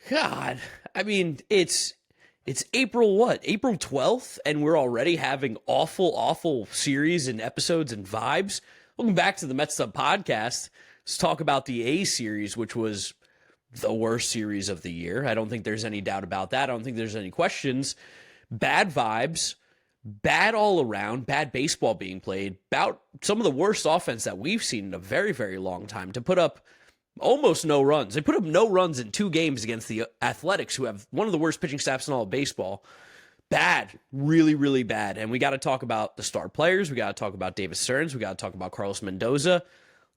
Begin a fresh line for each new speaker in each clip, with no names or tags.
God, I mean, it's April what? April 12th, and we're already having awful series and episodes and vibes. Welcome back to the Mets'd podcast. Let's talk about the A series, which was the worst series of the year. I don't think there's any doubt about that. I don't think there's any questions. Bad vibes, bad all around, bad baseball being played, about some of the worst offense that we've seen in a very long time to put up almost no runs. They put up no runs in 2 games against the Athletics, who have one of the worst pitching staffs in all of baseball. Bad, really bad. And we got to talk about the star players. We got to talk about Davis Stearns. We got to talk about Carlos Mendoza.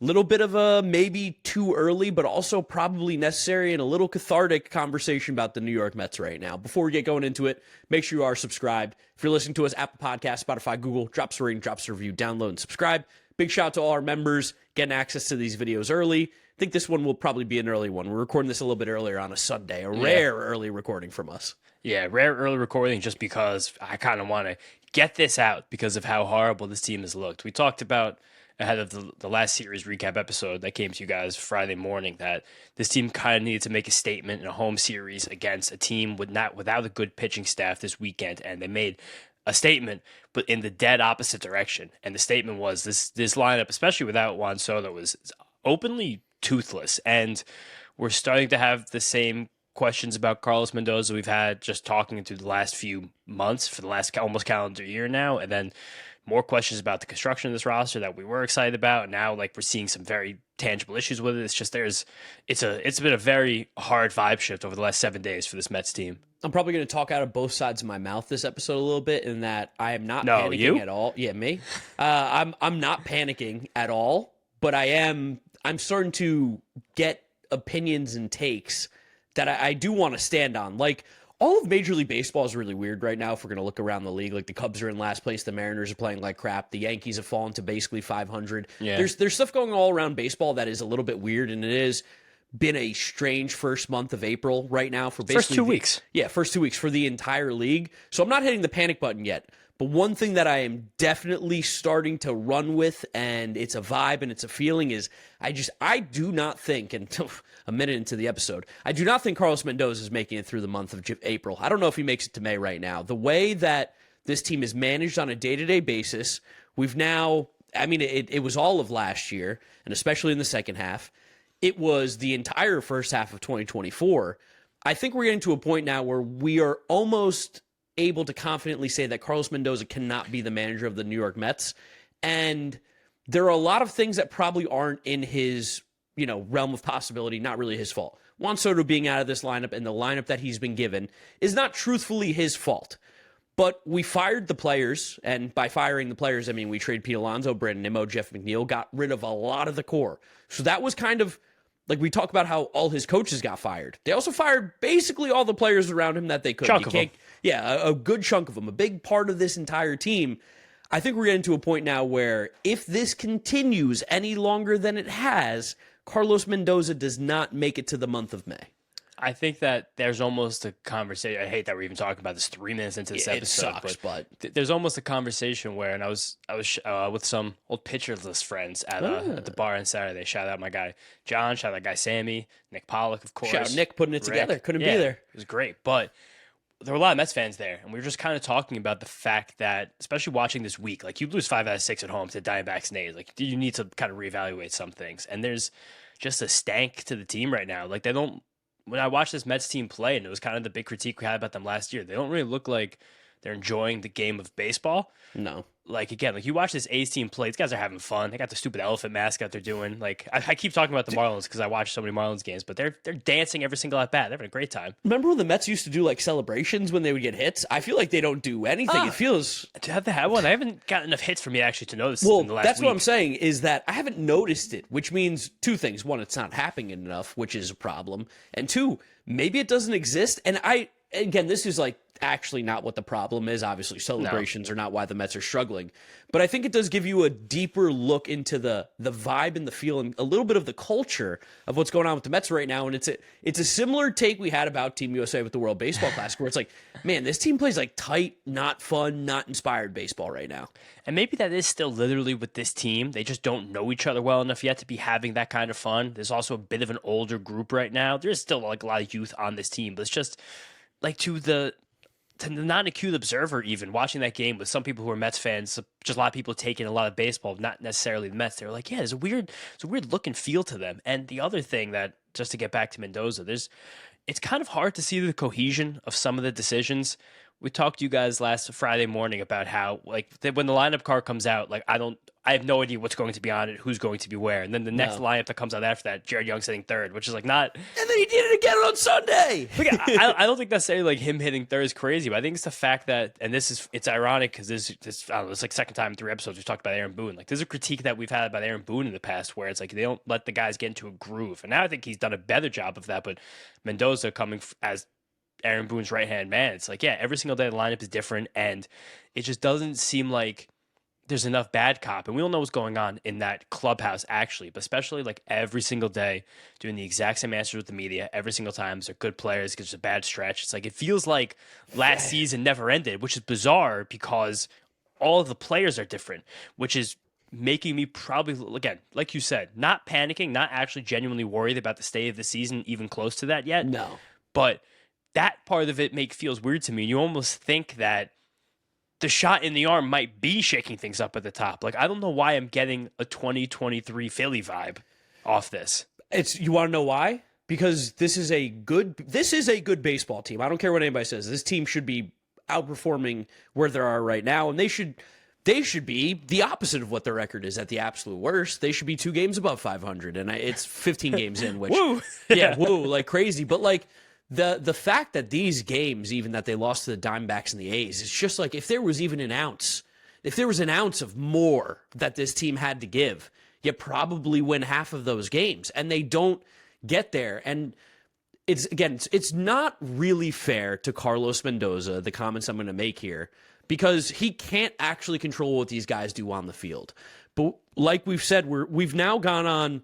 Little bit of a maybe too early, but also probably necessary and a little cathartic conversation about the New York Mets right now. Before we get going into it, make sure you are subscribed. If you're listening to us, Apple Podcasts, Spotify, Google, drop us a rating, drop us a review, download and subscribe. Big shout out to all our members getting access to these videos early. I think this one will probably be an early one. We're recording this a little bit earlier on a Sunday, a rare early recording from us.
Yeah, rare early recording just because I kind of want to get this out because of how horrible this team has looked. We talked about ahead of the last series recap episode that came to you guys Friday morning that this team kind of needed to make a statement in a home series against a team without a good pitching staff this weekend, and they made a statement, but in the dead opposite direction. And the statement was this lineup, especially without Juan Soto, was openly toothless. And we're starting to have the same questions about Carlos Mendoza we've had just talking through the last few months for the last almost calendar year now. And then more questions about the construction of this roster that we were excited about. And now like we're seeing some very tangible issues with it. It's just it's been a very hard vibe shift over the last 7 days for this Mets team.
I'm probably going to talk out of both sides of my mouth this episode a little bit in that I am not panicking at all. Yeah, me. I'm not panicking at all, but I'm starting to get opinions and takes that I do want to stand on. Like, all of Major League Baseball is really weird right now if we're going to look around the league. Like, the Cubs are in last place. The Mariners are playing like crap. The Yankees have fallen to basically 500.
Yeah.
There's stuff going all around baseball that is a little bit weird, and it is been a strange first month of April right now for basically
first 2 weeks.
Yeah, first 2 weeks for the entire league. So I'm not hitting the panic button yet. But one thing that I am definitely starting to run with, and it's a vibe and it's a feeling, is I do not think, until a minute into the episode, I do not think Carlos Mendoza is making it through the month of April. I don't know if he makes it to May right now. The way that this team is managed on a day-to-day basis, we've now, I mean, it was all of last year, and especially in the second half. It was the entire first half of 2024. I think we're getting to a point now where we are almost able to confidently say that Carlos Mendoza cannot be the manager of the New York Mets. And there are a lot of things that probably aren't in his, realm of possibility, not really his fault. Juan Soto being out of this lineup and the lineup that he's been given is not truthfully his fault. But we fired the players, and by firing the players, I mean we traded Pete Alonso, Brandon Nimmo, Jeff McNeil, got rid of a lot of the core. So that was kind of like we talk about how all his coaches got fired. They also fired basically all the players around him that they could.
Chunk of them.
Yeah, a good chunk of them, a big part of this entire team. I think we're getting to a point now where if this continues any longer than it has, Carlos Mendoza does not make it to the month of May.
I think that there's almost a conversation. I hate that we're even talking about this 3 minutes into this episode.
It sucks, but
there's almost a conversation where, and I was with some old pitcher list friends at the bar on Saturday. Shout out my guy John. Shout out guy Sammy, Nick Pollock, of course.
Shout out Nick putting it together. Couldn't be there.
It was great, but there were a lot of Mets fans there, and we were just kind of talking about the fact that, especially watching this week, like you lose 5 out of 6 at home to Diamondbacks and A's, like you need to kind of reevaluate some things. And there's just a stank to the team right now. Like they don't. When I watched this Mets team play, and it was kind of the big critique we had about them last year, they don't really look like they're enjoying the game of baseball.
No.
Like, again, like you watch this A's team play, these guys are having fun. They got the stupid elephant mascot they're doing. Like, I keep talking about the Marlins because I watch so many Marlins games, but they're dancing every single at bat. They're having a great time.
Remember when the Mets used to do like celebrations when they would get hits? I feel like they don't do anything. It feels.
To have to have one, I haven't gotten enough hits for me actually to notice
Well,
in the last
that's
week.
what I'm saying is that I haven't noticed it, which means 2 things. 1, it's not happening enough, which is a problem. And 2, maybe it doesn't exist. And again, this is like actually not what the problem is. Obviously, celebrations are not why the Mets are struggling. But I think it does give you a deeper look into the vibe and the feel and a little bit of the culture of what's going on with the Mets right now. And it's a similar take we had about Team USA with the World Baseball Classic, where it's like, man, this team plays like tight, not fun, not inspired baseball right now.
And maybe that is still literally with this team. They just don't know each other well enough yet to be having that kind of fun. There's also a bit of an older group right now. There's still like a lot of youth on this team, but it's just like to the non-acute observer, even watching that game with some people who are Mets fans, just a lot of people taking a lot of baseball, not necessarily the Mets. They're like, yeah, there's a weird look and feel to them. And the other thing that, just to get back to Mendoza, it's kind of hard to see the cohesion of some of the decisions. We talked to you guys last Friday morning about how, like, when the lineup card comes out, like, I have no idea what's going to be on it, who's going to be where. And then the next lineup that comes out after that, Jared Young sitting third, which is like not.
And then he did it again on Sunday.
I don't think necessarily like him hitting third is crazy, but I think it's the fact that, and it's ironic because this I don't know, it's like second time in 3 episodes we've talked about Aaron Boone. Like, there's a critique that we've had about Aaron Boone in the past where it's like they don't let the guys get into a groove. And now I think he's done a better job of that. But Mendoza coming as Aaron Boone's right-hand man, it's like, yeah, every single day the lineup is different, and it just doesn't seem like there's enough bad cop. And we don't know what's going on in that clubhouse, actually, but especially like every single day doing the exact same answers with the media every single time. They're good players, it's a bad stretch. It's like it feels like last season never ended, which is bizarre because all of the players are different, which is making me probably, again, like you said, not panicking, not actually genuinely worried about the state of the season, even close to that yet.
No.
But that part of it feels weird to me. You almost think that the shot in the arm might be shaking things up at the top. Like, I don't know why I'm getting a 2023 Philly vibe off this.
You want to know why? Because this is a good baseball team. I don't care what anybody says. This team should be outperforming where they are right now, and they should be the opposite of what their record is at the absolute worst. They should be 2 games above 500, and it's 15 games in, which
woo!
Yeah, woo, like crazy. But like the fact that these games, even that they lost to the Diamondbacks and the A's, it's just like if there was an ounce of more that this team had to give, you probably win half of those games, and they don't get there. And it's not really fair to Carlos Mendoza, the comments I'm going to make here, because he can't actually control what these guys do on the field. But like we've said, we've now gone on,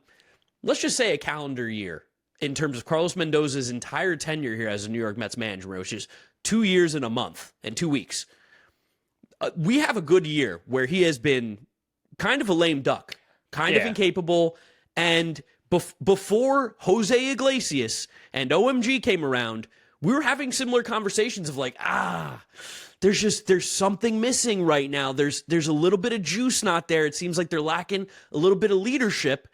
let's just say, a calendar year in terms of Carlos Mendoza's entire tenure here as a New York Mets manager, which is 2 years and a month and 2 weeks. We have a good year where he has been kind of a lame duck, kind of incapable, and before Jose Iglesias and OMG came around, we were having similar conversations of like, there's something missing right now. There's a little bit of juice not there. It seems like they're lacking a little bit of leadership.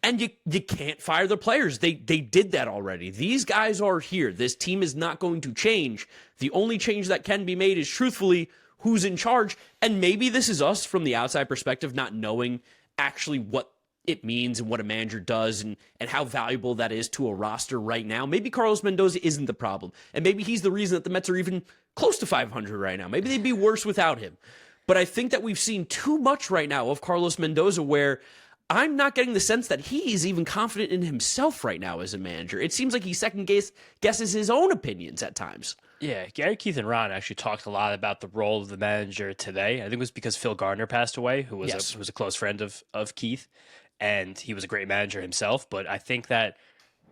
And you can't fire the players. They did that already. These guys are here. This team is not going to change. The only change that can be made is, truthfully, who's in charge. And maybe this is us from the outside perspective not knowing actually what it means and what a manager does and how valuable that is to a roster right now. Maybe Carlos Mendoza isn't the problem. And maybe he's the reason that the Mets are even close to 500 right now. Maybe they'd be worse without him. But I think that we've seen too much right now of Carlos Mendoza where I'm not getting the sense that he's even confident in himself right now as a manager. It seems like he guesses his own opinions at times.
Yeah, Gary, Keith, and Ron actually talked a lot about the role of the manager today. I think it was because Phil Gardner passed away, who was a close friend of Keith, and he was a great manager himself. But I think that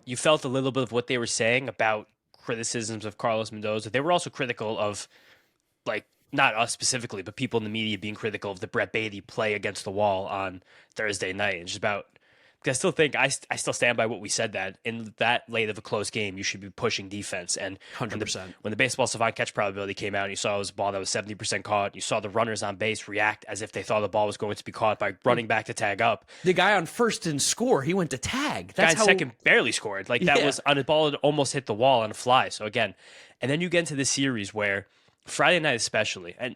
you felt a little bit of what they were saying about criticisms of Carlos Mendoza. They were also critical of, like, not us specifically, but people in the media being critical of the Brett Beatty play against the wall on Thursday night. And just about, because I still think, I still stand by what we said, that in that late of a close game, you should be pushing defense. And
100%.
When the baseball savant catch probability came out, and you saw it was a ball that was 70% caught, you saw the runners on base react as if they thought the ball was going to be caught by running back to tag up.
The guy on first and score, he went to tag.
That's guy second barely scored. Like, that was on a ball that almost hit the wall on a fly. So again, and then you get into this series where Friday night especially, and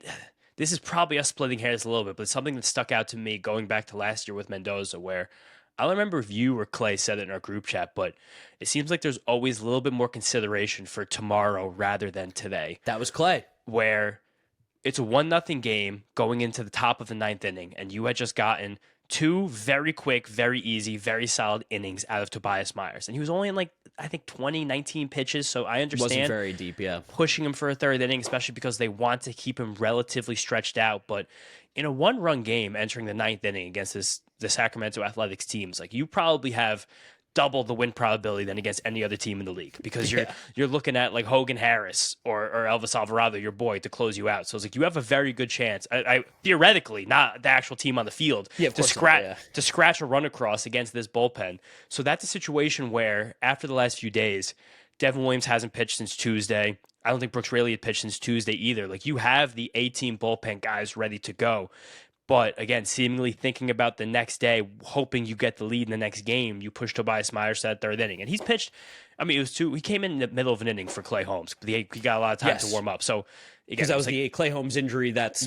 this is probably us splitting hairs a little bit, but it's something that stuck out to me going back to last year with Mendoza, where I don't remember if you or Clay said it in our group chat, but it seems like there's always a little bit more consideration for tomorrow rather than today.
That was Clay.
Where it's a 1-0 game going into the top of the 9th inning, and you had just gotten 2 very quick, very easy, very solid innings out of Tobias Myers. And he was only in I think 19 pitches. So I understand
Wasn't very deep, yeah.
pushing him for a third inning, especially because they want to keep him relatively stretched out. But in a 1-run game entering the 9th inning against the Sacramento Athletics teams, you probably have double the win probability than against any other team in the league, because you're looking at Hogan Harris or Elvis Alvarado, your boy, to close you out. So it's you have a very good chance, I theoretically, not the actual team on the field, to scratch a run across against this bullpen. So that's a situation where after the last few days, Devin Williams hasn't pitched since Tuesday. I don't think Brooks Raley had pitched since Tuesday either. You have the A-team bullpen guys ready to go. But again, seemingly thinking about the next day, hoping you get the lead in the next game, you push Tobias Myers to that 3rd inning. And he's pitched, he came in the middle of an inning for Clay Holmes. He got a lot of time to warm up. So
because that was the Clay Holmes injury that's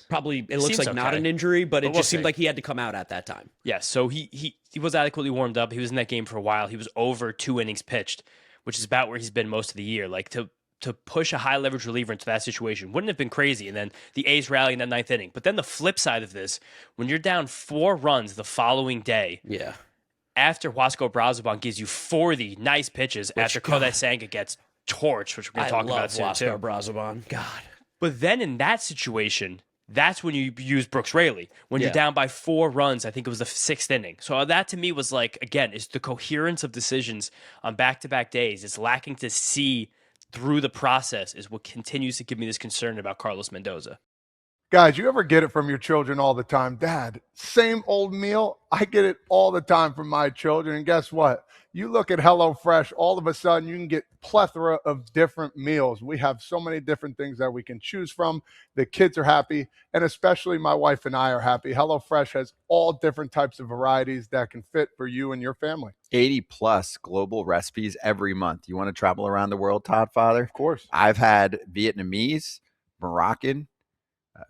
probably, it looks like not an injury, but it just seemed like he had to come out at that time.
Yes, so he was adequately warmed up. He was in that game for a while. He was over 2 innings pitched, which is about where he's been most of the year. To push a high leverage reliever into that situation wouldn't have been crazy. And then the A's rally in that 9th inning. But then the flip side of this, when you're down 4 runs the following day, after Huasco Brazoban gives you 40 nice pitches, after Kodai Senga gets torched, which we're going to talk about soon too.
Huasco Brazoban. God.
But then in that situation, that's when you use Brooks Raley. When you're down by 4 runs, I think it was the 6th inning. So that to me was again, it's the coherence of decisions on back-to-back days. It's lacking to see through the process is what continues to give me this concern about Carlos Mendoza.
Guys, you ever get it from your children all the time? Dad, same old meal? I get it all the time from my children. And guess what? You look at HelloFresh, all of a sudden you can get plethora of different meals. We have so many different things that we can choose from. The kids are happy, and especially my wife and I are happy. HelloFresh has all different types of varieties that can fit for you and your family.
80 plus global recipes every month. You want to travel around the world, Todd Father?
Of course.
I've had Vietnamese, Moroccan,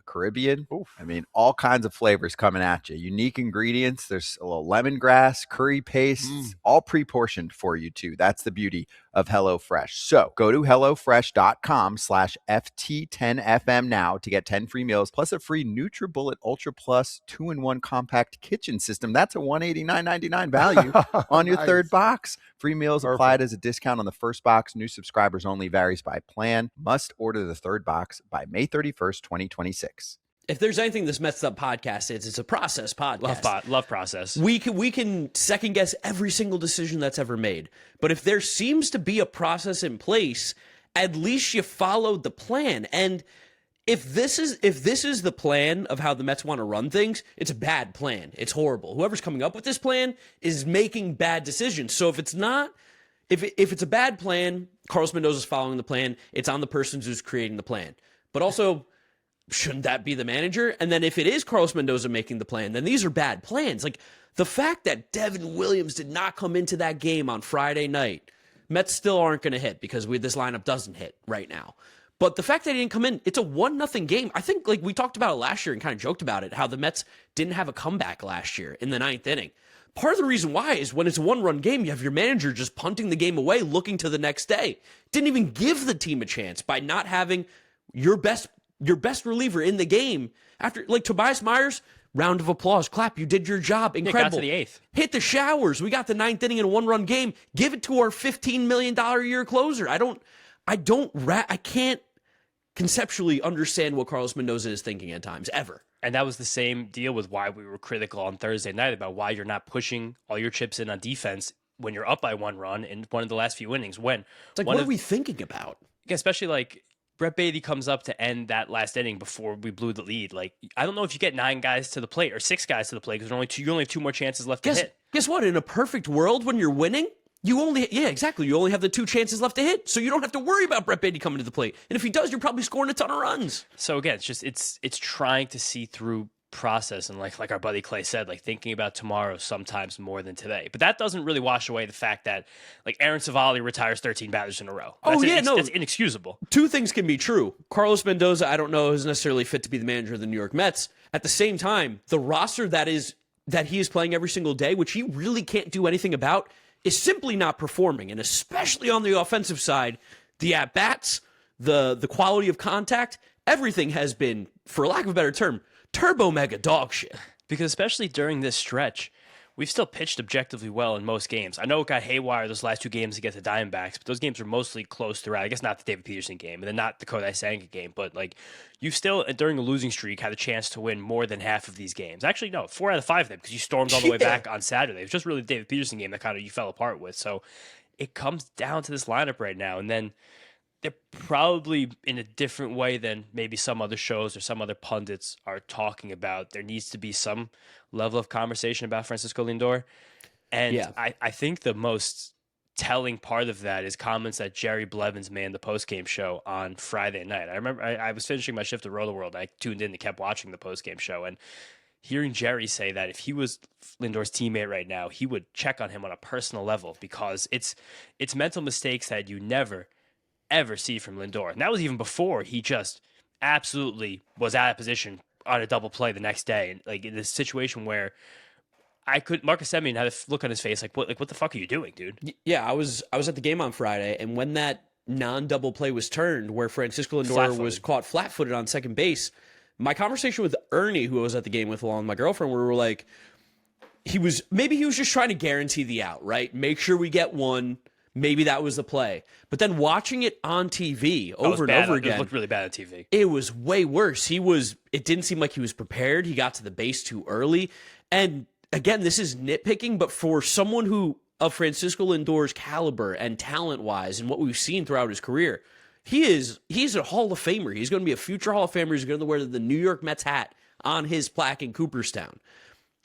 Caribbean.
Oof.
All kinds of flavors coming at you. Unique ingredients. There's a little lemongrass, curry paste, all pre-portioned for you too. That's the beauty of HelloFresh. So go to HelloFresh.com/FT10FM now to get 10 free meals plus a free NutriBullet Ultra Plus 2-in-1 compact kitchen system. That's a $189.99 value on your third box. Free meals applied as a discount on the first box. New subscribers only, varies by plan. Must order the third box by May 31st, 2026.
If there's anything this Mets'd Up podcast is, it's a process podcast.
Love process.
We can second guess every single decision that's ever made. But if there seems to be a process in place, at least you followed the plan. And if this is the plan of how the Mets want to run things, it's a bad plan. It's horrible. Whoever's coming up with this plan is making bad decisions. So if it's not, if it's a bad plan, Carlos Mendoza's following the plan. It's on the person who's creating the plan. But also, shouldn't that be the manager? And then if it is Carlos Mendoza making the plan, then these are bad plans. The fact that Devin Williams did not come into that game on Friday night, Mets still aren't going to hit because this lineup doesn't hit right now. But the fact that he didn't come in, it's a 1-0 game. I think we talked about it last year and kind of joked about it, how the Mets didn't have a comeback last year in the 9th inning. Part of the reason why is when it's a 1-run game, you have your manager just punting the game away, looking to the next day. Didn't even give the team a chance by not having your best reliever in the game. After Tobias Myers, round of applause, clap. You did your job, incredible.
Got to the 8th.
Hit the showers. We got the 9th inning in a 1-run game. Give it to our $15 million a year closer. I can't conceptually understand what Carlos Mendoza is thinking at times, ever.
And that was the same deal with why we were critical on Thursday night about why you're not pushing all your chips in on defense when you're up by 1 run in one of the last few innings. What
are we thinking about?
Especially Brett Beatty comes up to end that last inning before we blew the lead. I don't know if you get 9 guys to the plate or 6 guys to the plate because you only have 2 more chances left to hit.
Guess what? In a perfect world, when you're winning, you only have the 2 chances left to hit, so you don't have to worry about Brett Beatty coming to the plate. And if he does, you're probably scoring a ton of runs.
So again, it's trying to see through process and like our buddy Clay said, thinking about tomorrow sometimes more than today. But that doesn't really wash away the fact that Aaron Savali retires 13 batters in a row. That's inexcusable.
2 things can be true. Carlos Mendoza, I don't know, is necessarily fit to be the manager of the New York Mets. At the same time, the roster that he is playing every single day, which he really can't do anything about, is simply not performing. And especially on the offensive side, the at-bats, the quality of contact, everything has been, for lack of a better term, turbo mega dog shit.
Because especially during this stretch, we've still pitched objectively well in most games. I know it got haywire those last 2 games against the Diamondbacks, but those games were mostly close throughout. I guess not the David Peterson game and then not the Kodai Senga game, but like you've still, during a losing streak, had a chance to win more than half of these games. Actually, no, 4 out of 5 of them because you stormed all the way back on Saturday. It was just really the David Peterson game that kind of you fell apart with. So it comes down to this lineup right now, and then they're probably in a different way than maybe some other shows or some other pundits are talking about. There needs to be some level of conversation about Francisco Lindor. And I think the most telling part of that is comments that Jerry Blevins made in the postgame show on Friday night. I remember I was finishing my shift at Roto World. I tuned in and kept watching the postgame show. And hearing Jerry say that if he was Lindor's teammate right now, he would check on him on a personal level because it's mental mistakes that you never ever see from Lindor. And that was even before he just absolutely was out of position on a double play the next day. And like in this situation where Marcus Semien had a look on his face like what the fuck are you doing, dude?
Yeah, I was at the game on Friday, and when that non-double play was turned where Francisco Lindor was caught flat-footed on second base, my conversation with Ernie, who I was at the game with along with my girlfriend, where we were like, he was just trying to guarantee the out, right? Make sure we get one. Maybe that was the play. But then watching it on TV over and over again.
It looked really bad on TV.
It was way worse. It didn't seem like he was prepared. He got to the base too early. And again, this is nitpicking, but for someone of Francisco Lindor's caliber and talent-wise and what we've seen throughout his career, he's a Hall of Famer. He's going to be a future Hall of Famer. He's going to wear the New York Mets hat on his plaque in Cooperstown.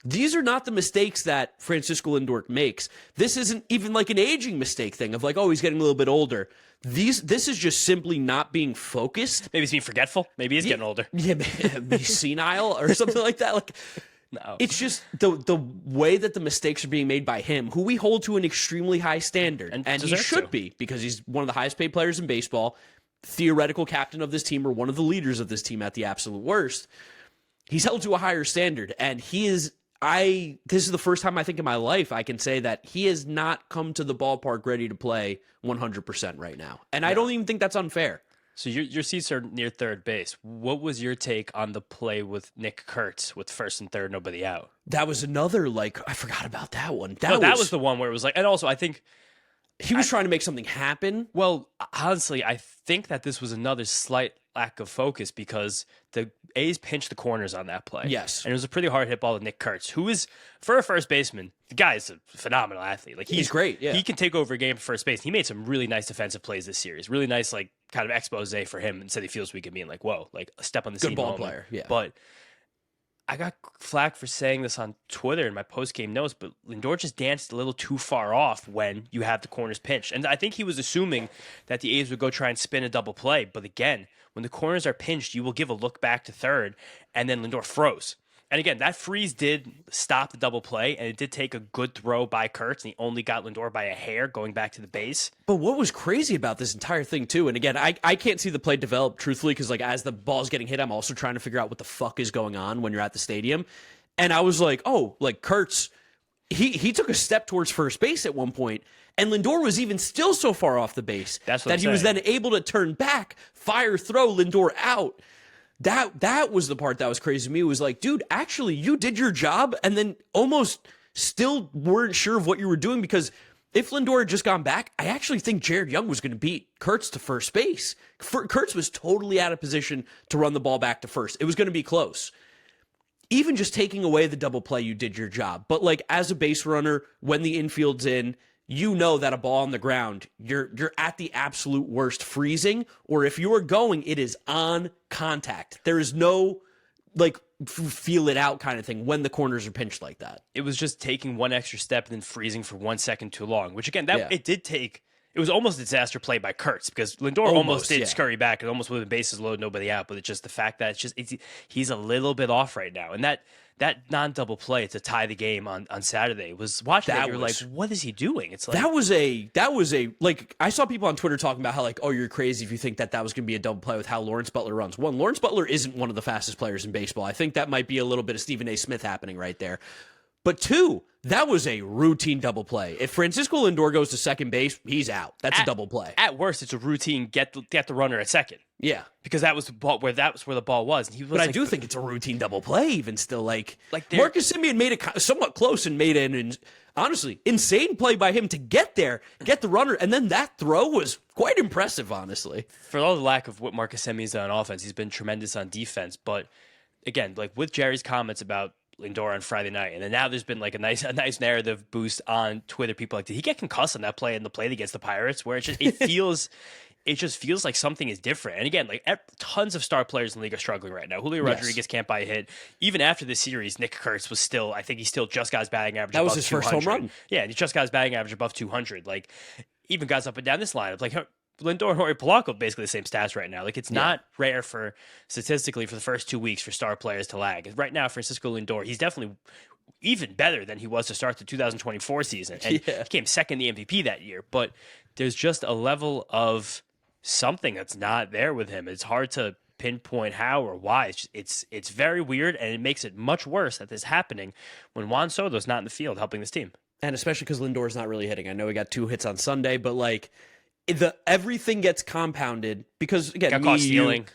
These are not the mistakes that Francisco Lindor makes. This isn't even like an aging mistake thing of like, oh, he's getting a little bit older. This is just simply not being focused.
Maybe he's being forgetful. Maybe he's getting older.
Yeah, maybe senile or something like that. Like, no. It's just the way that the mistakes are being made by him, who we hold to an extremely high standard. And he should be, because he's one of the highest paid players in baseball, theoretical captain of this team, or one of the leaders of this team at the absolute worst. He's held to a higher standard, and this is the first time I think in my life I can say that he has not come to the ballpark ready to play 100% right now. And I don't even think that's unfair.
So your seats are near third base. What was your take on the play with Nick Kurtz with first and third, nobody out?
That was another, I forgot about that one.
That was the one where it was like, and also I think
he was trying to make something happen.
Well, honestly, I think that this was another slight lack of focus because the A's pinched the corners on that play.
Yes.
And it was a pretty hard hit ball to Nick Kurtz, who is, for a first baseman, the guy is a phenomenal athlete. Like
he's great, yeah.
He can take over a game for first base. He made some really nice defensive plays this series. Really nice, kind of expose for him and said he feels weak and being like, whoa, a step on the
good ball moment. Player, yeah.
But I got flack for saying this on Twitter in my post-game notes, but Lindor just danced a little too far off when you have the corners pinched. And I think he was assuming that the A's would go try and spin a double play. But again, when the corners are pinched, you will give a look back to third, and then Lindor froze. And again, that freeze did stop the double play, and it did take a good throw by Kurtz, and he only got Lindor by a hair going back to the base.
But what was crazy about this entire thing, too, and again, I can't see the play develop, truthfully, because as the ball's getting hit, I'm also trying to figure out what the fuck is going on when you're at the stadium. And I was like, oh, Kurtz, he took a step towards first base at one point, and Lindor was even still so far off the base that he was then able to turn back, fire throw Lindor out. That was the part that was crazy to me. It was like, dude, actually, you did your job and then almost still weren't sure of what you were doing, because if Lindor had just gone back, I actually think Jared Young was going to beat Kurtz to first base. Kurtz was totally out of position to run the ball back to first. It was going to be close. Even just taking away the double play, you did your job. But as a base runner, when the infield's in, you know that a ball on the ground, you're at the absolute worst freezing, or if you're going, it is on contact. There is no feel it out kind of thing when the corners are pinched like that.
It was just taking one extra step and then freezing for 1 second too long, which again, it was almost a disaster play by Kurtz, because Lindor almost did scurry back. It almost would have been bases loaded, nobody out, but it's just the fact that he's a little bit off right now. And that non-double play to tie the game on Saturday was watching that you're like, what is he doing? It's like
that was a I saw people on Twitter talking about how oh, you're crazy if you think that was going to be a double play with how Lawrence Butler runs. One, Lawrence Butler isn't one of the fastest players in baseball. I think that might be a little bit of Stephen A. Smith happening right there. But two, that was a routine double play. If Francisco Lindor goes to second base, he's out. That's a double play.
At worst, it's a routine get the runner at second.
Yeah.
because that was the ball where the ball was. And he was
But I
like,
do think it's a routine double play, even still. Like
they're-
Marcus Semien made it somewhat close and made an honestly insane play by him to get there, get the runner, and then that throw was quite impressive, honestly.
for all the lack of what Marcus Semion's done on offense, he's been tremendous on defense. But again, like with Jerry's comments about Lindor on Friday night, and then now there's been like a nice narrative boost on Twitter. People like, did he get concussed on that play in the play against the Pirates? Where it just feels like something is different. And again, like tons of star players in the league are struggling right now. Julio Rodriguez can't buy a hit. Even after this series, Nick Kurtz was still, I think he still just got his batting average.
That
above
was his
200.
first home run.
Yeah, and he just got his batting average above 200. Like even guys up and down this lineup, like Lindor and Jorge Polanco, basically the same stats right now. Like it's not rare for statistically for the first 2 weeks for star players to lag. Right now, Francisco Lindor, he's definitely even better than he was to start the 2024 season, and he came second in the MVP that year. But there's just a level of something that's not there with him. It's hard to pinpoint how or why. It's very weird, and it makes it much worse that this is happening when Juan Soto's not in the field helping this team.
And especially because Lindor's not really hitting. I know he got 2 hits on Sunday, but like everything gets compounded because again,
got caught stealing.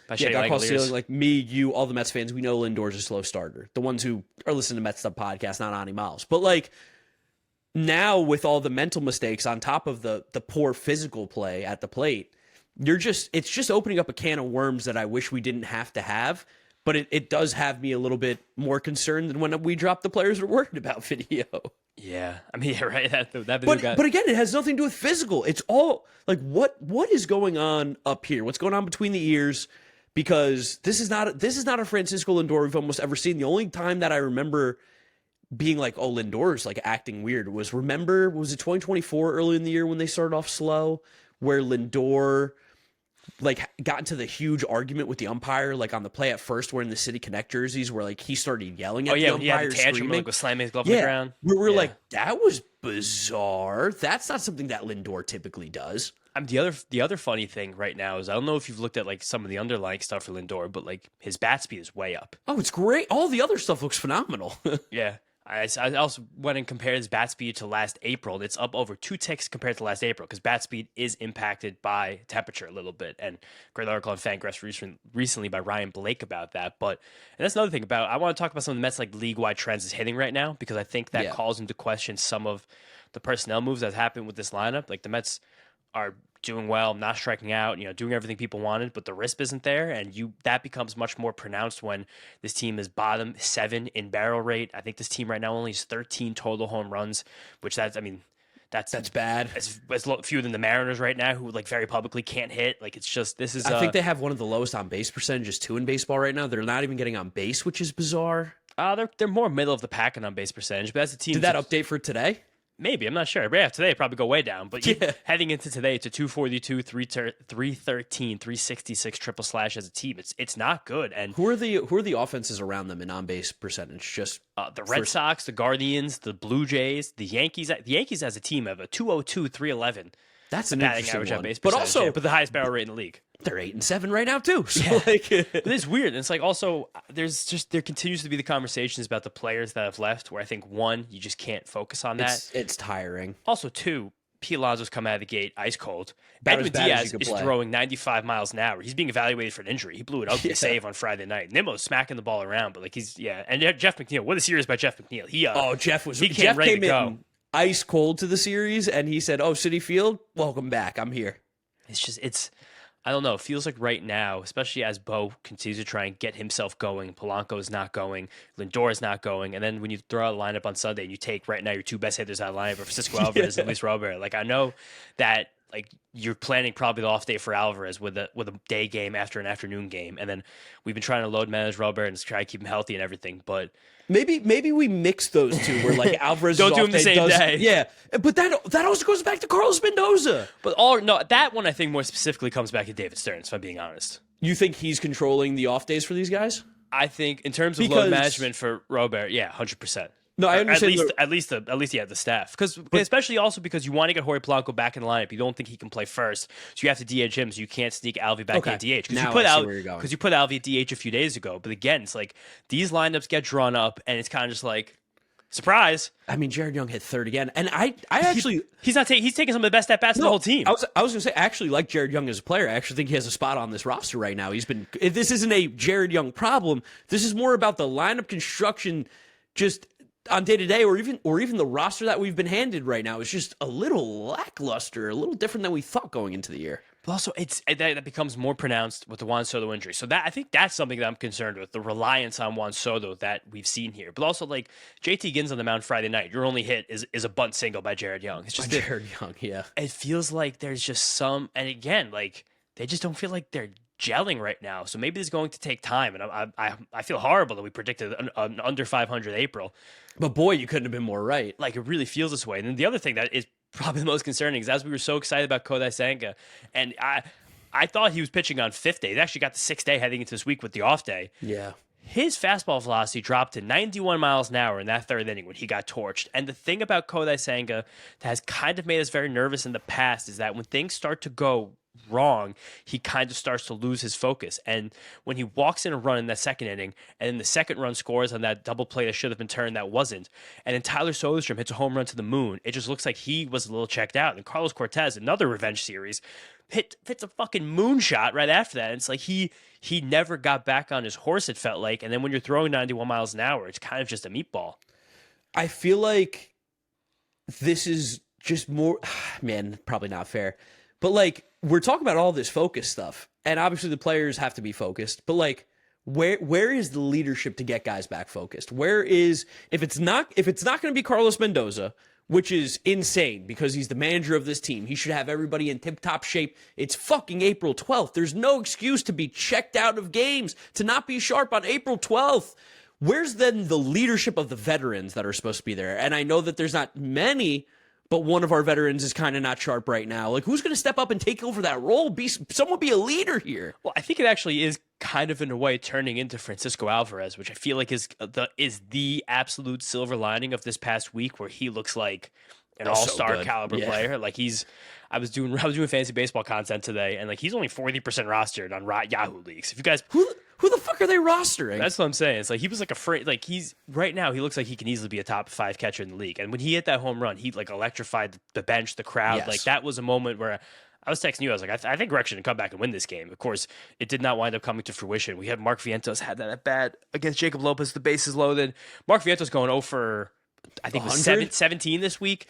Like me, you, all the Mets fans, we know Lindor's a slow starter. The ones who are listening to Mets'd podcast, not Ani Miles, but like now with all the mental mistakes on top of the poor physical play at the plate, it's just opening up a can of worms that I wish we didn't have to have. But it does have me a little bit more concerned than when we dropped the players we're worried about video.
Yeah, I mean, yeah, right.
But again, it has nothing to do with physical. It's all like what is going on up here? What's going on between the ears? Because this is not a Francisco Lindor we've almost ever seen. The only time that I remember being like, oh, Lindor's like acting weird was it 2024 early in the year when they started off slow, where Lindor like got into the huge argument with the umpire, like on the play at first, wearing the City Connect jerseys, where like he started yelling at the umpire,
he had a tantrum,
screaming.
like was slamming his glove on the ground.
We're like, that was bizarre. That's not something that Lindor typically does.
The other funny thing right now is I don't know if you've looked at like some of the underlying stuff for Lindor, but like his bat speed is way up.
Oh, it's great. All the other stuff looks phenomenal.
Yeah. I also went and compared his bat speed to last April. It's up over 2 ticks compared to last April because bat speed is impacted by temperature a little bit. And great article on Fangraphs recently by Ryan Blake about that. And that's another thing I want to talk about some of the Mets like league-wide trends is hitting right now because I think that calls into question some of the personnel moves that happened with this lineup. Like the Mets are doing well, not striking out, doing everything people wanted, but the RISP isn't there, and that becomes much more pronounced when this team is bottom 7 in barrel rate. I think this team right now only has 13 total home runs, which that's
bad.
It's fewer than the Mariners right now, who like very publicly can't hit. Like it's just I
think they have one of the lowest on base percentages too in baseball right now. They're not even getting on base, which is bizarre.
They're more middle of the pack in on base percentage, but as a team,
did that update for today?
Maybe, I'm not sure. Yeah, today probably go way down. But heading into today, it's a 242, 313, 366 triple slash as a team. It's not good. And
who are the offenses around them in on base percentage? Just
the Red Sox, the Guardians, the Blue Jays, the Yankees. The Yankees as a team have a 202, 3311.
That's an interesting one.
On base
but also,
but the highest barrel rate in the league.
They're 8-7 right now too. So like,
but it's weird. And it's like also there continues to be the conversations about the players that have left. Where I think one, you just can't focus on that.
It's tiring.
Also, two, Pete Alonso's come out of the gate ice cold. Edwin Diaz is throwing 95 miles an hour. He's being evaluated for an injury. He blew an ugly save on Friday night. Nimmo's smacking the ball around, but like and Jeff McNeil. What a series by Jeff McNeil. Jeff came in
ice cold to the series, and he said, "Oh, Citi Field, welcome back. I'm here."
I don't know. It feels like right now, especially as Bo continues to try and get himself going, Polanco is not going, Lindor is not going, and then when you throw out a lineup on Sunday and you take right now your 2 best hitters out of the lineup, Francisco Alvarez and Luis Robert. Like I know that like you're planning probably the off day for Alvarez with a day game after an afternoon game, and then we've been trying to load manage Robert and try to keep him healthy and everything, but.
Maybe we mix those two where like Alvarez
don't do them the same day.
Yeah, but that also goes back to Carlos Mendoza.
But that one I think more specifically comes back to David Stearns, if I'm being honest.
You think he's controlling the off days for these guys?
I think in terms of load management for Robert, 100%.
No, I understand.
At least you have the staff, especially also because you want to get Jorge Polanco back in the lineup. You don't think he can play first, so you have to DH him. So you can't sneak Alvy back in DH because you put Alvy at DH a few days ago. But again, it's like these lineups get drawn up, and it's kind of just like Surprise.
I mean, Jared Young hit third again. And I actually...
He's taking some of the best at-bats of the whole team.
I was going to say, I actually like Jared Young as a player. I actually think he has a spot on this roster right now. This isn't a Jared Young problem. This is more about the lineup construction just on day-to-day, or even the roster that we've been handed right now is just a little lackluster, a little different than we thought going into the year.
But also, that becomes more pronounced with the Juan Soto injury. So I think that's something that I'm concerned with, the reliance on Juan Soto that we've seen here. But also, like, JT Gins on the mound Friday night, your only hit is a bunt single by Jared Young. It's just
Jared Young, yeah.
It feels like there's just some, and again, like, they just don't feel like they're gelling right now. So maybe it's going to take time. And I feel horrible that we predicted an under 500 April.
But boy, you couldn't have been more right.
Like, it really feels this way. And then the other thing that is probably the most concerning is, as we were so excited about Kodai Senga, and I thought he was pitching on 5th day. He actually got the 6th day heading into this week with the off day.
Yeah.
His fastball velocity dropped to 91 miles an hour in that 3rd inning when he got torched. And the thing about Kodai Senga that has kind of made us very nervous in the past is that when things start to go wrong, he kind of starts to lose his focus. And when he walks in a run in that 2nd inning, and then the 2nd run scores on that double play that should have been turned that wasn't, and then Tyler Soderstrom hits a home run to the moon, it just looks like he was a little checked out. And Carlos Cortez, another revenge series, hits a fucking moonshot right after that. And it's like he never got back on his horse, it felt like. And then when you're throwing 91 miles an hour, it's kind of just a meatball.
I feel like this is just more, man, probably not fair. But, like, we're talking about all this focus stuff, and obviously the players have to be focused. But, like, where is the leadership to get guys back focused? Where is, if it's not going to be Carlos Mendoza, which is insane because he's the manager of this team, he should have everybody in tip-top shape. It's fucking April 12th. There's no excuse to be checked out of games, to not be sharp on April 12th. Where's then the leadership of the veterans that are supposed to be there? And I know that there's not many, but one of our veterans is kind of not sharp right now. Like, who's going to step up and take over that role? Someone be a leader here.
Well, I think it actually is kind of, in a way, turning into Francisco Alvarez, which I feel like is the absolute silver lining of this past week, where he looks like an all-star caliber player. Like, I was doing fantasy baseball content today, and like, he's only 40% rostered on Yahoo leagues. If you guys,
who the fuck are they rostering?
That's what I'm saying. It's like, he was like afraid. Like, he's right now, he looks like he can easily be a top 5 catcher in the league. And when he hit that home run, he like electrified the bench, the crowd.
Yes.
Like, that was a moment where I was texting you. I was like, I think Rex should come back and win this game. Of course, it did not wind up coming to fruition. We had Mark Vientos had that at bat against Jacob Lopez. The bases loaded. Mark Vientos going 0 for, I think it was 17 this week.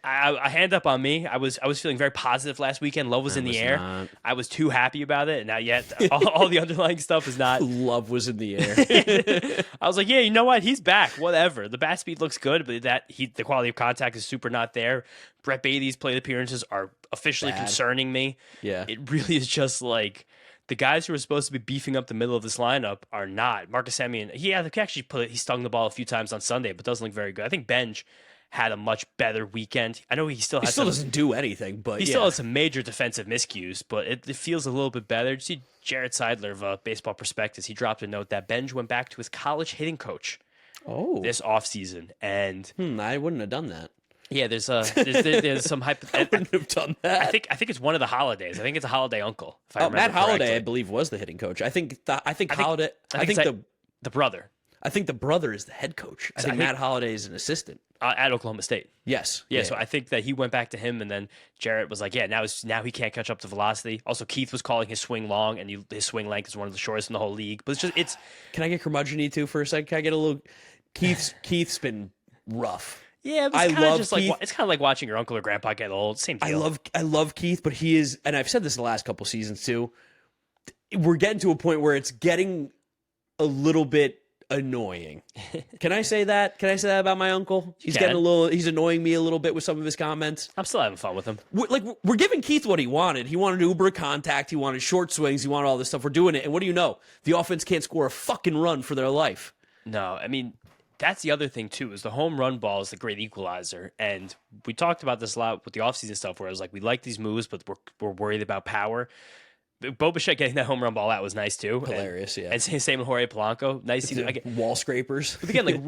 A hand up on me. I was feeling very positive last weekend. Love was in the air.
Not.
I was too happy about it, and not yet. All the underlying stuff is not.
Love was in the air.
I was like, yeah, you know what? He's back. Whatever. The bat speed looks good, but the quality of contact is super not there. Brett Beatty's plate appearances are officially concerning me.
Yeah.
It really is just like, the guys who are supposed to be beefing up the middle of this lineup are not. Marcus Semien, he stung the ball a few times on Sunday, but doesn't look very good. I think Benj had a much better weekend. I know he still
doesn't do anything, but
he still has some major defensive miscues, but it feels a little bit better. You see Jared Seidler of Baseball Prospectus, he dropped a note that Benj went back to his college hitting coach this offseason. And
I wouldn't have done that.
Yeah, there's some hype.
I wouldn't have done that.
I think it's one of the holidays. I think it's a holiday uncle. If I remember
Matt Holliday,
correctly.
I believe, was the hitting coach. I think Holiday.
The brother.
I think the brother is the head coach. I think Matt Holliday is an assistant
at Oklahoma State.
Yes.
Yeah, so I think that he went back to him, and then Jarrett was like, yeah, now he can't catch up to velocity. Also, Keith was calling his swing long, and his swing length is one of the shortest in the whole league. But it's.
Can I get curmudgeon-y too for a second? Can I get a little? Keith's been rough.
Yeah, but it's kind of just Keith. Like, it's kind of like watching your uncle or grandpa get old. Same deal.
I love Keith, but he is, and I've said this the last couple seasons too. We're getting to a point where it's getting a little bit annoying. Can I say that? Can I say that about my uncle? He's annoying me a little bit with some of his comments.
I'm still having fun with him.
We're giving Keith what he wanted. He wanted uber contact. He wanted short swings. He wanted all this stuff. We're doing it. And what do you know? The offense can't score a fucking run for their life.
No, I mean, that's the other thing too, is the home run ball is the great equalizer. And we talked about this a lot with the offseason stuff, where it was like, we like these moves, but we're worried about power. Bo Bichette getting that home run ball out was nice too.
Hilarious, yeah.
And same with Jorge Polanco. Nice to see.
Wall scrapers.
But again, like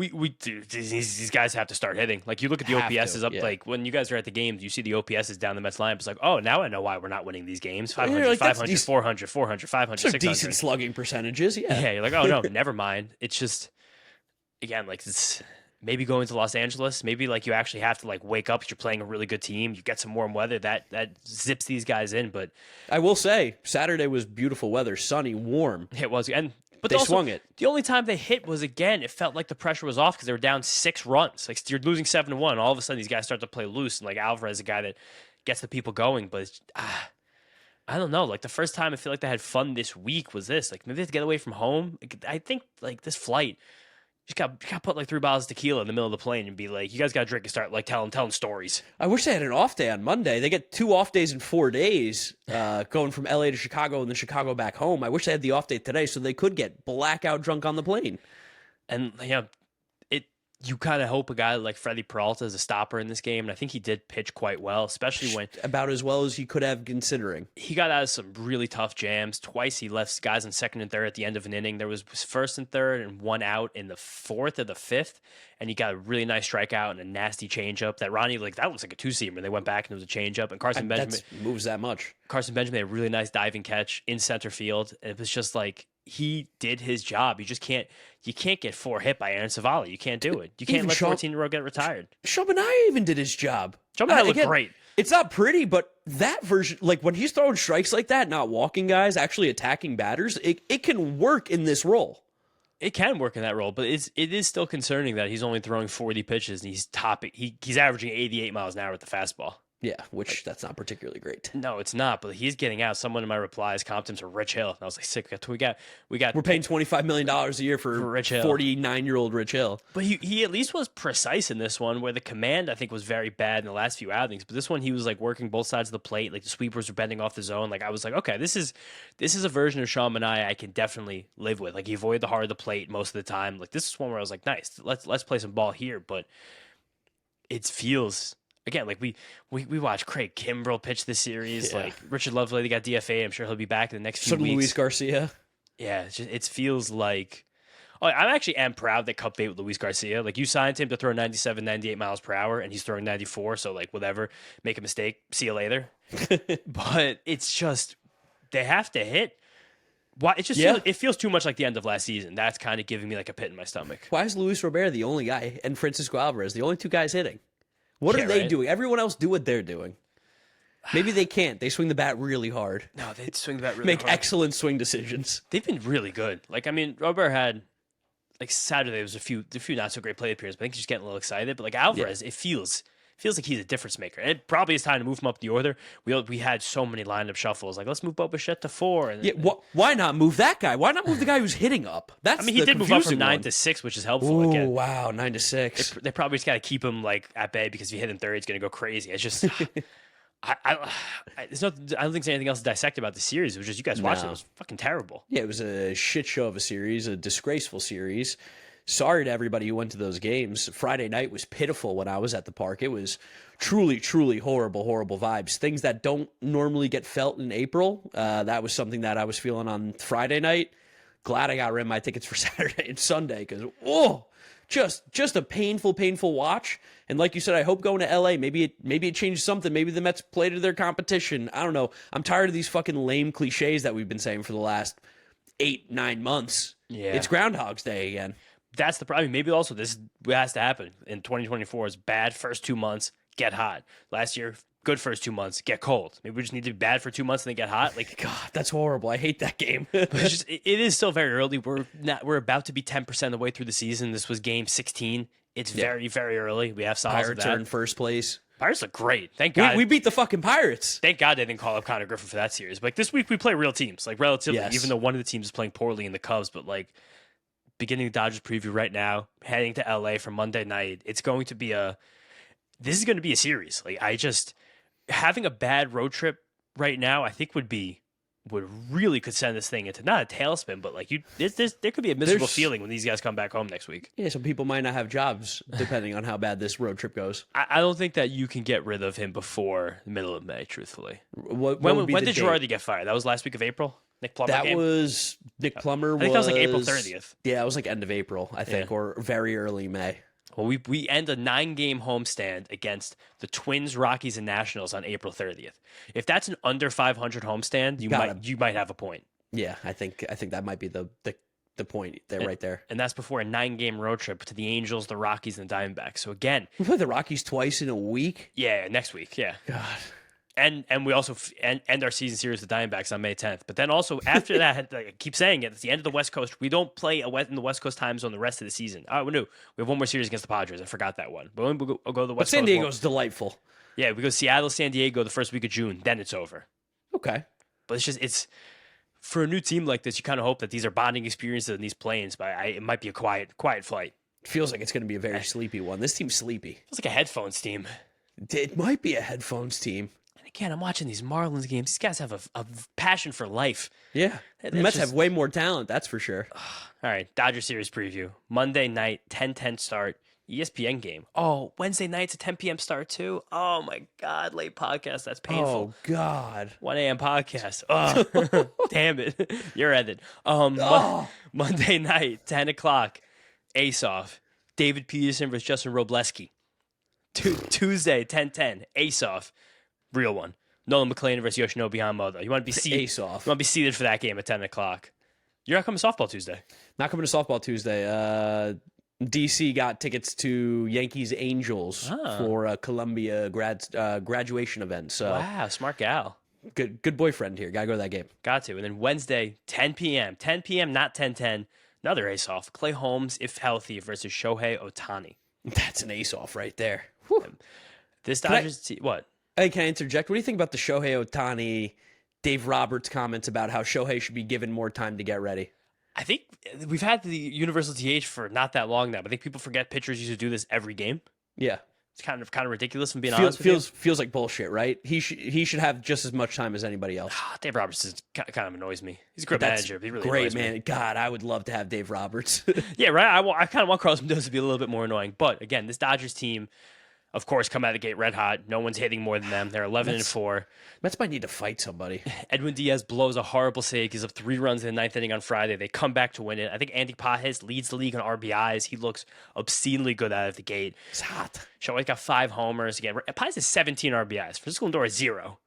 these guys have to start hitting. Like, you look at the OPSs up, like when you guys are at the games, you see the OPSs down the Mets lineup. It's like, oh, now I know why we're not winning these games. 500,
like,
500, 400, 400, 500, 600.
Decent slugging percentages, yeah.
Yeah, you're like, oh no, never mind. It's just, again, like, it's maybe going to Los Angeles. Maybe like you actually have to like wake up because you're playing a really good team. You get some warm weather that zips these guys in. But
I will say Saturday was beautiful weather, sunny, warm.
it was, but
They
also,
swung it.
The only time they hit was, again, it felt like the pressure was off because they were down 6 runs. Like you're losing 7-1. All of a sudden, these guys start to play loose, and like Alvarez, a guy that gets the people going. But it's, I don't know. Like the first time I feel like they had fun this week was this. Like maybe they had to get away from home. Like, I think like this flight, you got to put like 3 bottles of tequila in the middle of the plane and be like, you guys got to drink and start like telling stories.
I wish they had an off day on Monday. They get 2 off days in 4 days, going from LA to Chicago and then Chicago back home. I wish they had the off day today so they could get blackout drunk on the plane.
And you kind of hope a guy like Freddie Peralta is a stopper in this game, and I think he did pitch quite well, especially when
about as well as he could have, considering
he got out of some really tough jams. Twice he left guys in 2nd and 3rd at the end of an inning. There was 1st and 3rd and 1 out in the 4th or the 5th, and he got a really nice strikeout and a nasty changeup that Ronnie, like, that looks like a 2-seamer. They went back and it was a changeup, and Carson Benjamin
moves that much.
Carson Benjamin had a really nice diving catch in center field, and it was just like he did his job. You can't get 4 hit by Aaron Savali. You can't do it. You can't let 14-year-old get retired.
Sean Manaea even did his job.
Sean Manaea looked great.
It's not pretty, but that version, like when he's throwing strikes like that, not walking guys, actually attacking batters, it can work in this role.
It can work in that role, but it is still concerning that he's only throwing 40 pitches and he's averaging 88 miles an hour with the fastball.
Yeah, which that's not particularly great.
No, it's not, but he's getting out. Someone in my replies comped him to Rich Hill. And I was like, sick. We're
paying $25 million a year for
Rich Hill.
49-year-old Rich Hill.
But he at least was precise in this one, where the command, I think, was very bad in the last few outings. But this one, he was like working both sides of the plate. Like the sweepers were bending off the zone. Like I was like, okay, this is a version of Sean Manaea I can definitely live with. Like he avoided the heart of the plate most of the time. Like this is one where I was like, nice, let's play some ball here. But it feels, again, like we watched Craig Kimbrell pitch this series.
Yeah.
Like Richard Lovelady got DFA. I'm sure he'll be back in the next few
So did
weeks.
Luis Garcia.
Yeah, it feels like. Oh, I actually am proud that cut bait with Luis Garcia. Like you signed him to throw 97, 98 miles per hour, and he's throwing 94. So like whatever, make a mistake, see you later. But it's just they have to hit. Why it feels too much like the end of last season. That's kind of giving me like a pit in my stomach.
Why is Luis Robert the only guy and Francisco Alvarez the only 2 guys hitting? What are they doing? Everyone else do what they're doing. Maybe they can't. They swing the bat really hard.
No, they swing the bat really
Make
hard.
excellent swing decisions.
They've been really good. Like I mean, Robert had like Saturday was a few not so great play appearances. But I think he's just getting a little excited. But like Alvarez, it feels like he's a difference maker. And it probably is time to move him up the order. We had so many lineup shuffles. Like let's move Bo Bichette to 4. And,
why not move that guy? Why not move the guy who's hitting up? That's
he did move up from 9 to 6, which is helpful.
Ooh,
Again,
wow, 9 to 6.
they probably just got to keep him like at bay because if you hit him 3rd, he's going to go crazy. It's just I don't think there's anything else to dissect about the series. It was just you guys watched it. It was fucking terrible.
Yeah, it was a shit show of a series, a disgraceful series. Sorry to everybody who went to those games. Friday night was pitiful when I was at the park. It was truly, truly horrible, horrible vibes. Things that don't normally get felt in April. That was something that I was feeling on Friday night. Glad I got rid of my tickets for Saturday and Sunday because, just a painful, painful watch. And like you said, I hope going to LA, maybe it changes something. Maybe the Mets play to their competition. I don't know. I'm tired of these fucking lame cliches that we've been saying for the last 8-9 months.
Yeah.
It's Groundhog's Day again.
That's the problem. Maybe also this has to happen in 2024 is bad first 2 months, get hot. Last year, good first 2 months, get cold. Maybe we just need to be bad for 2 months and then get hot. Like
God, that's horrible. I hate that game.
But it is still very early. We're about to be 10% of the way through the season. This was game 16. It's very, very early. We have signs
Pirates
of that.
are in first place.
Pirates look great. Thank God.
We beat the fucking Pirates.
Thank God they didn't call up Connor Griffin for that series. But like this week we play real teams, like relatively, even though one of the teams is playing poorly in the Cubs, but like beginning the Dodgers preview right now, heading to LA for Monday night. This is going to be a series. Like having a bad road trip right now, I think would really could send this thing into not a tailspin, but like there could be a miserable feeling when these guys come back home next week.
Yeah, some people might not have jobs depending on how bad this road trip goes.
I don't think that you can get rid of him before the middle of May, truthfully.
When
did Girardi get fired? That was last week of April? Nick Plummer
was Nick Plummer.
I think that was like April 30th.
Yeah, it was like end of April, I think, or very early May.
Well, we end a 9-game homestand against the Twins, Rockies, and Nationals on April 30th. If that's an under 500 homestand, you might have a point.
Yeah, I think that might be the the point there, right there.
And that's before a 9-game road trip to the Angels, the Rockies, and the Diamondbacks. So again,
We play the Rockies twice in a week.
yeah, next week, yeah.
God.
And we also end our season series with the Diamondbacks on May 10th. But then also after that, like I keep saying it, it's the end of the West Coast. We don't play in the West Coast time zone the rest of the season. We knew. We have one more series against the Padres. I forgot that one. But we'll go to the West
But
Coast.
San Diego's delightful.
Yeah, we go Seattle, San Diego the first week of June. Then it's over.
Okay.
But it's for a new team like this, you kind of hope that these are bonding experiences in these planes. But it might be a quiet flight.
Feels like it's going to be a very sleepy one. This team's sleepy.
It's like a headphones team.
It might be a headphones team.
And again, I'm watching these Marlins games. These guys have a passion for life.
Yeah. The Mets have way more talent, that's for sure.
All right, Dodger series preview. Monday night, 10:10 start. ESPN game. Oh, Wednesday night's a 10 p.m. start too. Oh my God, late podcast. That's painful.
Oh God.
1 a.m. podcast. Oh, damn it. You're ended. Monday night, 10 o'clock. Ace off. David Peterson versus Justin Robleski. Tuesday, 10:10. Ace off. Real one. Nolan McClain versus Yoshinobu Yamamoto. You want to be seated?
Ace off.
You want to be seated for that game at 10 o'clock. You're not coming to softball Tuesday.
Not coming to softball Tuesday. DC got tickets to Yankees Angels for a Columbia graduation event. So
Wow, smart gal.
good boyfriend here. Gotta go to that game.
Got to. And then Wednesday, 10 p.m. 10 p.m., not 10:10. Another ace off. Clay Holmes, if healthy, versus Shohei Ohtani.
That's an ace off right there. Whew.
This Dodgers team, what?
Hey, can I interject? What do you think about the Shohei Ohtani, Dave Roberts comments about how Shohei should be given more time to get ready?
I think we've had the universal DH for not that long now, but I think people forget pitchers used to do this every game.
Yeah.
It's kind of ridiculous, if I'm being honest with you.
Feels like bullshit, right? He should have just as much time as anybody else.
Dave Roberts kind of annoys me. He's a great
That's
manager. But he really
great,
annoys
man.
me.
God, I would love to have Dave Roberts.
Yeah, right. I kind of want Carlos Mendoza to be a little bit more annoying. But again, this Dodgers team, of course, come out of the gate red hot. No one's hitting more than them. They're 11-4.
Mets might need to fight somebody.
Edwin Diaz blows a horrible save. Gives up 3 runs in the 9th inning on Friday. They come back to win it. I think Andy Pajes leads the league in RBIs. He looks obscenely good out of the gate.
It's hot.
Shohei's got 5 homers. Again, Pajes has 17 RBIs. Francisco Lindor is 0.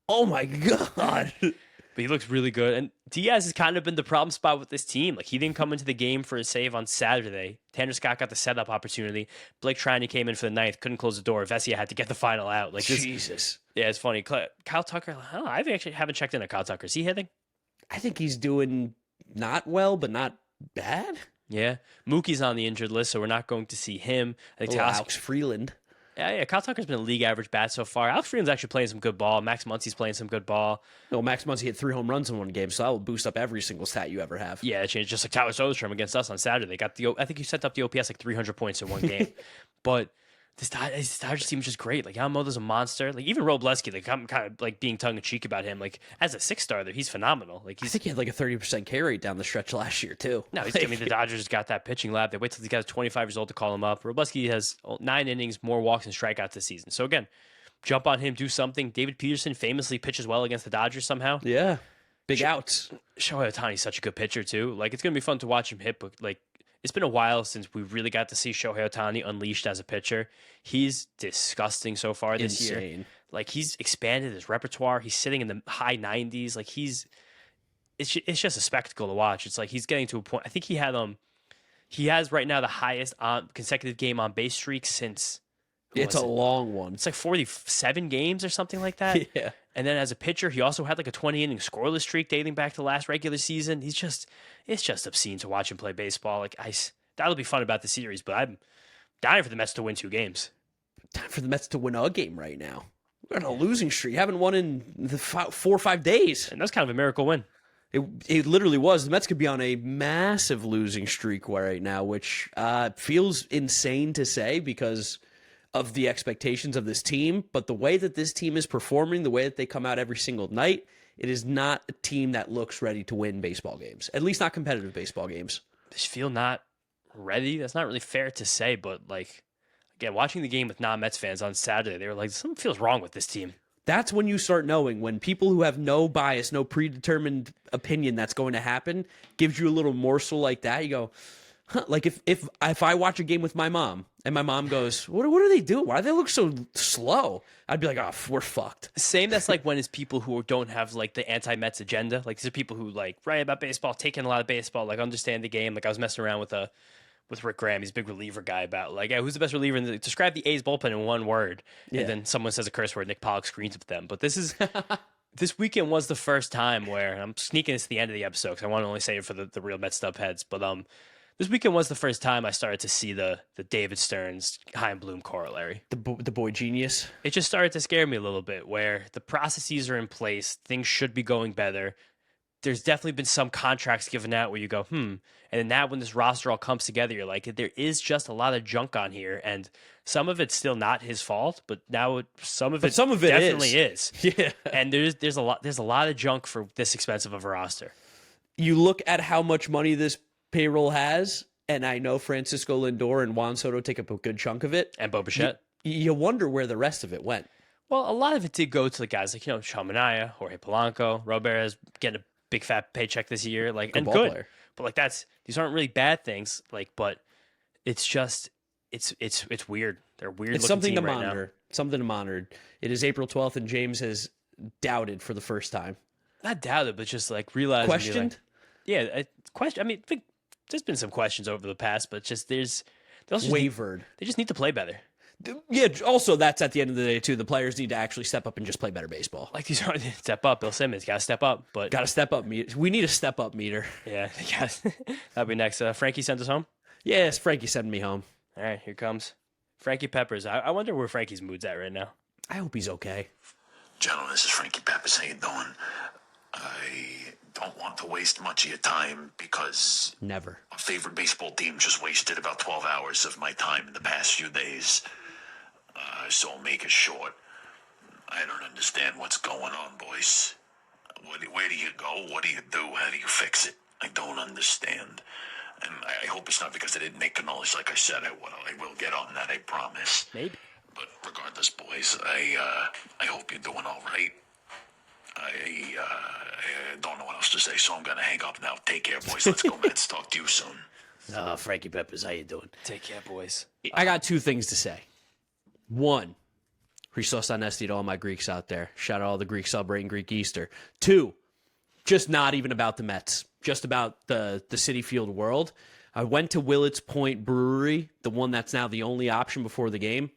Oh my God.
But he looks really good. And Diaz has kind of been the problem spot with this team. Like, he didn't come into the game for a save on Saturday. Tanner Scott got the setup opportunity. Blake Trinan came in for the 9th, couldn't close the door. Vesia had to get the final out. Like,
Jesus.
Yeah, it's funny. Kyle Tucker, I actually haven't checked in on Kyle Tucker. Is he hitting?
I think he's doing not well, but not bad.
Yeah. Mookie's on the injured list, so we're not going to see him. I think
Alex Freeland.
Yeah. Kyle Tucker's been a league average bat so far. Alex Freeland's actually playing some good ball. Max Muncy's playing some good ball.
No, Max Muncy hit 3 home runs in one game, so that will boost up every single stat you ever have.
Yeah, it changed. Just like Tyler Soderstrom against us on Saturday. I think he set up the OPS like 300 points in one game. But this Dodgers team is just great. Like, Yamamoto's a monster. Like, even Robleski, like, I'm kind of like being tongue in cheek about him. Like, as a 6-star, he's phenomenal. Like,
I think he had like a 30% K rate down the stretch last year too.
No, I mean, the Dodgers got that pitching lab. They wait till the guy's 25 years old to call him up. Robleski has 9 innings, more walks and strikeouts this season. So again, jump on him, do something. David Peterson famously pitches well against the Dodgers somehow.
Yeah, big outs.
Shohei Ohtani's such a good pitcher too. Like, it's gonna be fun to watch him hit, but like, it's been a while since we really got to see Shohei Ohtani unleashed as a pitcher. He's disgusting so far this year. Like, he's expanded his repertoire. He's sitting in the high 90s. Like, it's just a spectacle to watch. It's like he's getting to a point. I think he has right now the highest consecutive game on base streak since.
It's a long one.
It's like 47 games or something like that.
Yeah.
And then as a pitcher, he also had like a 20-inning scoreless streak dating back to last regular season. It's just obscene to watch him play baseball. Like, that'll be fun about the series, but I'm dying for the Mets to win 2 games.
Time for the Mets to win a game right now. We're on a losing streak. Haven't won in the 4 or 5 days.
And that's kind of a miracle win.
It literally was. The Mets could be on a massive losing streak right now, which feels insane to say because of the expectations of this team. But the way that this team is performing, the way that they come out every single night, it is not a team that looks ready to win baseball games, at least not competitive baseball games.
Just feel not ready. That's not really fair to say, but like, again, watching the game with non-Mets fans on Saturday, they were like, something feels wrong with this team.
That's when you start knowing, when people who have no bias, no predetermined opinion that's going to happen, gives you a little morsel like that. You go, huh, like if I watch a game with my mom and my mom goes, what do they do? Why do they look so slow? I'd be like, oh, we're fucked.
Same. That's like when it's people who don't have like the anti-Mets agenda. Like these are people who like write about baseball, take in a lot of baseball, like understand the game. Like I was messing around with Rick Graham, he's a big reliever guy, about like, yeah, who's the best reliever? Describe the A's bullpen in one word. Yeah. And then someone says a curse word, Nick Pollock screens with them. But this weekend was the first time where, I'm sneaking this to the end of the episode because I want to only say it for the real Mets'd heads, but this weekend was the first time I started to see the David Stearns Chaim Bloom corollary.
The boy genius.
It just started to scare me a little bit, where the processes are in place, things should be going better. There's definitely been some contracts given out where you go, and then now when this roster all comes together, you're like, there is just a lot of junk on here, and some of it's still not his fault, but now some of it definitely is.
Yeah,
and there's a lot of junk for this expensive of a roster.
You look at how much money this payroll has, and I know Francisco Lindor and Juan Soto take up a good chunk of it,
and Bo Bichette.
You wonder where the rest of it went.
Well, a lot of it did go to the guys like Sean Manaea, Jorge Polanco, Robert is getting a big fat paycheck this year, like good and good player. But like these aren't really bad things, like, but it's just it's weird. They're weird.
It's something to monitor. Something to monitor. It is April 12th, and James has doubted for the first time.
Not doubted, but just like realizing.
Questioned.
Question. I mean, I think there's been some questions over the past, but just they also
wavered.
They just need to play better.
Yeah, also that's at the end of the day too. The players need to actually step up and just play better baseball.
Like these are step up. Bill Simmons got to step up, but
got to step up. We need a step up meter.
Yeah, that'll be next. Frankie sent us home.
Yes, Frankie sent me home.
All right, here comes Frankie Peppers. I wonder where Frankie's mood's at right now.
I hope he's okay.
Gentlemen, this is Frankie Peppers. How you doing? I don't want to waste much of your time because
never.
Our favorite baseball team just wasted about 12 hours of my time in the past few days. So I'll make it short. I don't understand what's going on, boys. Where do you go? What do you do? How do you fix it? I don't understand. And I hope it's not because I didn't make cannolis like I said I would. I will get on that, I promise.
Maybe.
But regardless, boys, I hope you're doing all right. I don't know what else to say, so I'm going to hang up now. Take care, boys. Let's go, Mets. Talk to you soon.
Frankie Peppers, how you doing?
Take care, boys.
I got two things to say. One, Christos Anesti to all my Greeks out there. Shout out all the Greeks celebrating Greek Easter. Two, just not even about the Mets, just about the Citi Field world. I went to Willets Point Brewery, the one that's now the only option before the game.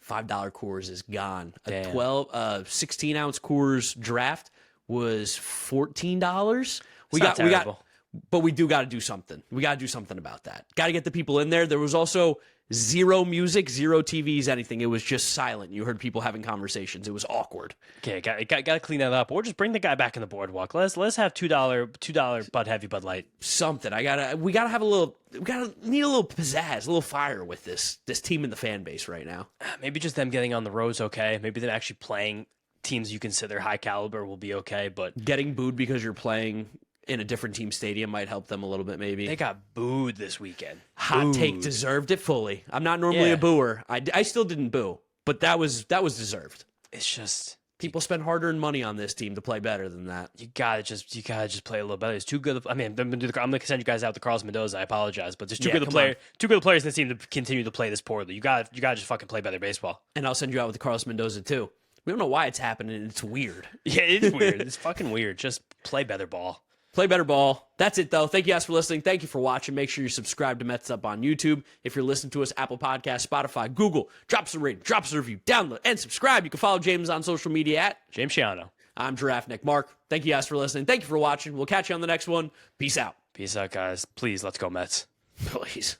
$5 Coors is gone.
Damn.
A 16-ounce Coors draft was $14. We got, but we do got to do something. We got to do something about that. Got to get the people in there. There was also zero music, zero TVs, anything. It was just silent. You heard people having conversations. It was awkward.
Okay, got to clean that up, or just bring the guy back in the boardwalk. Let's have $2 Bud Heavy, Bud Light.
Something. We gotta have a little. Need a little pizzazz, a little fire with this team and the fan base right now.
Maybe just them getting on the road's okay. Maybe them actually playing teams you consider high caliber will be okay. But
getting booed because you're playing in a different team stadium might help them a little bit, maybe.
They got booed this weekend.
Hot take, deserved it fully. I'm not normally a booer. I still didn't boo, but that was deserved.
It's just
people spend hard-earned money on this team to play better than that.
You gotta just play a little better. It's too good. I mean, I'm gonna send you guys out to Carlos Mendoza. I apologize, but there's too good players in this team to continue to play this poorly. You gotta just fucking play better baseball.
And I'll send you out with Carlos Mendoza too. We don't know why it's happening. It's weird.
Yeah, it is weird. It's fucking weird. Just play better ball.
Play better ball. That's it, though. Thank you guys for listening. Thank you for watching. Make sure you subscribe to Mets'd on YouTube. If you're listening to us, Apple Podcasts, Spotify, Google, drop us a rating, drop us a review, download, and subscribe. You can follow James on social media at
James Shiano.
I'm Giraffe Nick Mark. Thank you guys for listening. Thank you for watching. We'll catch you on the next one. Peace out.
Peace out, guys. Please, let's go Mets.
Please.